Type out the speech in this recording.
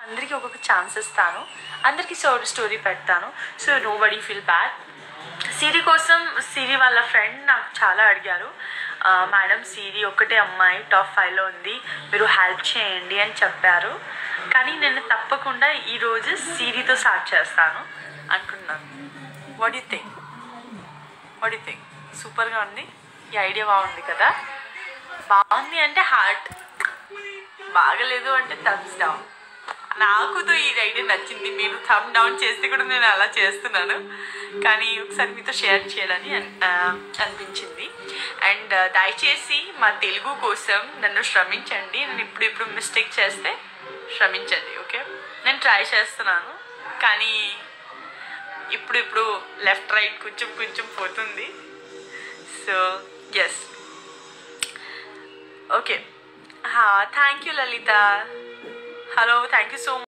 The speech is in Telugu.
అందరికీ ఒక్కొక్క ఛాన్స్ ఇస్తాను, అందరికీ స్టోరీ పెడతాను. So nobody feel bad. Siri కోసం సిరి వాళ్ళ ఫ్రెండ్ నాకు చాలా అడిగారు, మేడం సిరి ఒకటే అమ్మాయి టాప్ 5లో ఉంది, మీరు హెల్ప్ చేయండి అని చెప్పారు. కానీ నేను తప్పకుండా ఈరోజు సిరితో స్టార్ట్ చేస్తాను అనుకున్నాను. What you think? సూపర్గా ఉంది, ఈ ఐడియా బాగుంది కదా. బాగుంది అంటే హార్ట్, బాగలేదు అంటే థమ్స్ డౌన్. నాకుతో ఈ ఐడియా నచ్చింది, మీరు థమ్ డౌన్ చేస్తే కూడా నేను అలా చేస్తున్నాను. కానీ ఒకసారి మీతో షేర్ చేయాలని అనిపించింది. అండ్ దయచేసి మా తెలుగు కోసం నన్ను శ్రమించండి. నేను ఇప్పుడు మిస్టేక్ చేస్తే శ్రమించండి, ఓకే? నేను ట్రై చేస్తున్నాను, కానీ ఇప్పుడు లెఫ్ట్ రైట్ కొంచెం పోతుంది. So yes, okay. Thank you Lalitha. Hello, thank you so much.